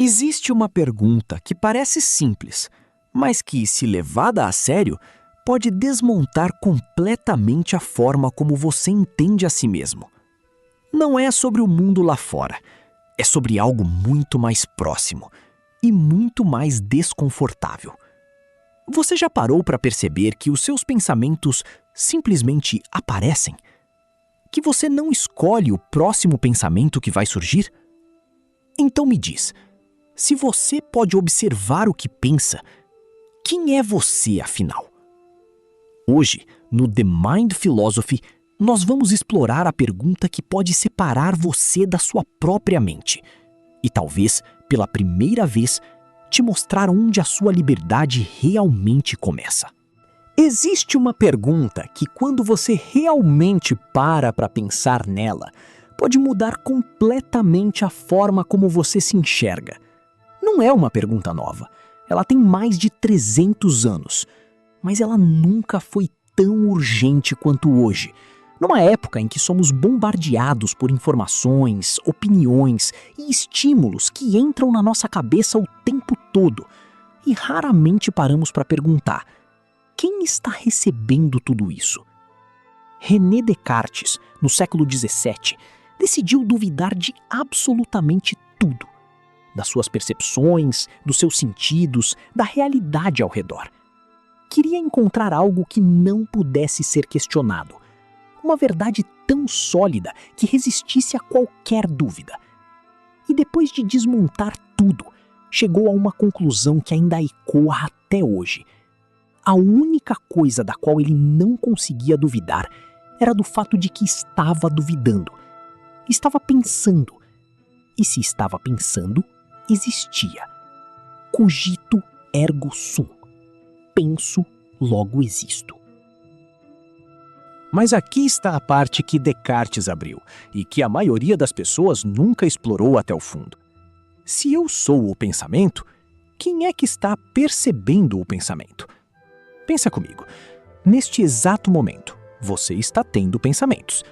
Existe uma pergunta que parece simples, mas que, se levada a sério, pode desmontar completamente a forma como você entende a si mesmo. Não é sobre o mundo lá fora, é sobre algo muito mais próximo e muito mais desconfortável. Você já parou para perceber que os seus pensamentos simplesmente aparecem? Que você não escolhe o próximo pensamento que vai surgir? Então me diz, se você pode observar o que pensa, quem é você, afinal? Hoje, no The Mind Philosophy, nós vamos explorar a pergunta que pode separar você da sua própria mente e talvez, pela primeira vez, te mostrar onde a sua liberdade realmente começa. Existe uma pergunta que, quando você realmente para pensar nela, pode mudar completamente a forma como você se enxerga. Não é uma pergunta nova. Ela tem mais de 300 anos, mas ela nunca foi tão urgente quanto hoje, numa época em que somos bombardeados por informações, opiniões e estímulos que entram na nossa cabeça o tempo todo, e raramente paramos para perguntar: quem está recebendo tudo isso? René Descartes, no século XVII, decidiu duvidar de absolutamente tudo. Das suas percepções, dos seus sentidos, da realidade ao redor. Queria encontrar algo que não pudesse ser questionado. Uma verdade tão sólida que resistisse a qualquer dúvida. E depois de desmontar tudo, chegou a uma conclusão que ainda ecoa até hoje. A única coisa da qual ele não conseguia duvidar era do fato de que estava duvidando. Estava pensando. E se estava pensando, existia. Cogito ergo sum. Penso, logo existo. Mas aqui está a parte que Descartes abriu e que a maioria das pessoas nunca explorou até o fundo. Se eu sou o pensamento, quem é que está percebendo o pensamento? Pensa comigo. Neste exato momento, você está tendo pensamentos.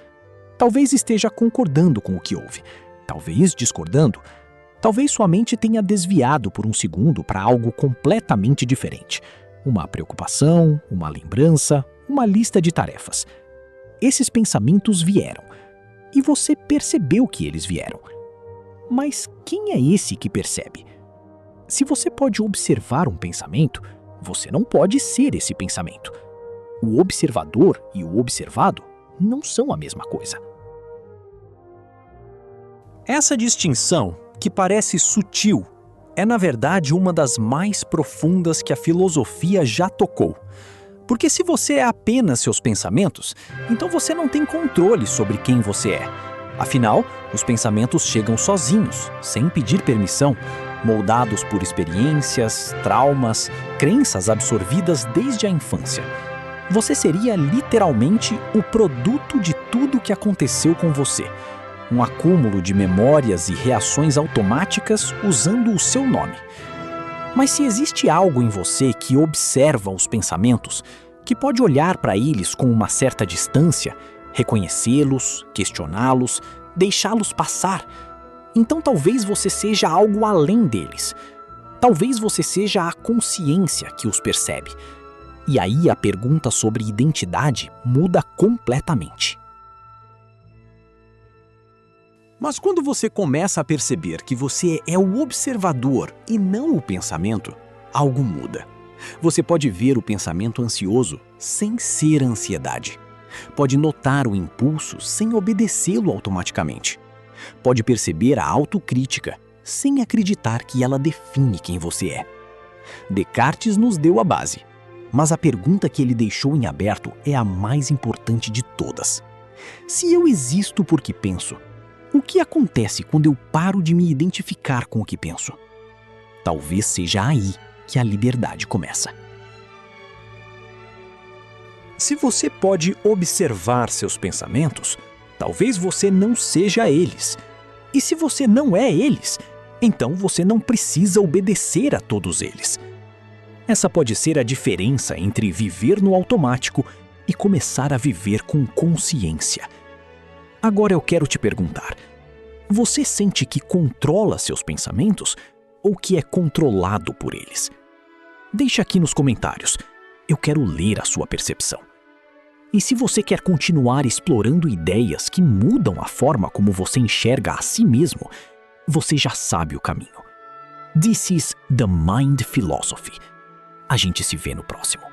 Talvez esteja concordando com o que ouve, talvez discordando, talvez sua mente tenha desviado por um segundo para algo completamente diferente. Uma preocupação, uma lembrança, uma lista de tarefas. Esses pensamentos vieram, e você percebeu que eles vieram. Mas quem é esse que percebe? Se você pode observar um pensamento, você não pode ser esse pensamento. O observador e o observado não são a mesma coisa. Essa distinção, que parece sutil, é na verdade uma das mais profundas que a filosofia já tocou. Porque se você é apenas seus pensamentos, então você não tem controle sobre quem você é. Afinal, os pensamentos chegam sozinhos, sem pedir permissão, moldados por experiências, traumas, crenças absorvidas desde a infância. Você seria literalmente o produto de tudo que aconteceu com você. Um acúmulo de memórias e reações automáticas usando o seu nome. Mas se existe algo em você que observa os pensamentos, que pode olhar para eles com uma certa distância, reconhecê-los, questioná-los, deixá-los passar, então talvez você seja algo além deles. Talvez você seja a consciência que os percebe. E aí a pergunta sobre identidade muda completamente. Mas quando você começa a perceber que você é o observador e não o pensamento, algo muda. Você pode ver o pensamento ansioso sem ser ansiedade. Pode notar o impulso sem obedecê-lo automaticamente. Pode perceber a autocrítica sem acreditar que ela define quem você é. Descartes nos deu a base, mas a pergunta que ele deixou em aberto é a mais importante de todas. Se eu existo porque penso, o que acontece quando eu paro de me identificar com o que penso? Talvez seja aí que a liberdade começa. Se você pode observar seus pensamentos, talvez você não seja eles. E se você não é eles, então você não precisa obedecer a todos eles. Essa pode ser a diferença entre viver no automático e começar a viver com consciência. Agora eu quero te perguntar, você sente que controla seus pensamentos ou que é controlado por eles? Deixe aqui nos comentários. Eu quero ler a sua percepção. E se você quer continuar explorando ideias que mudam a forma como você enxerga a si mesmo, você já sabe o caminho. This is the Mind Philosophy. A gente se vê no próximo.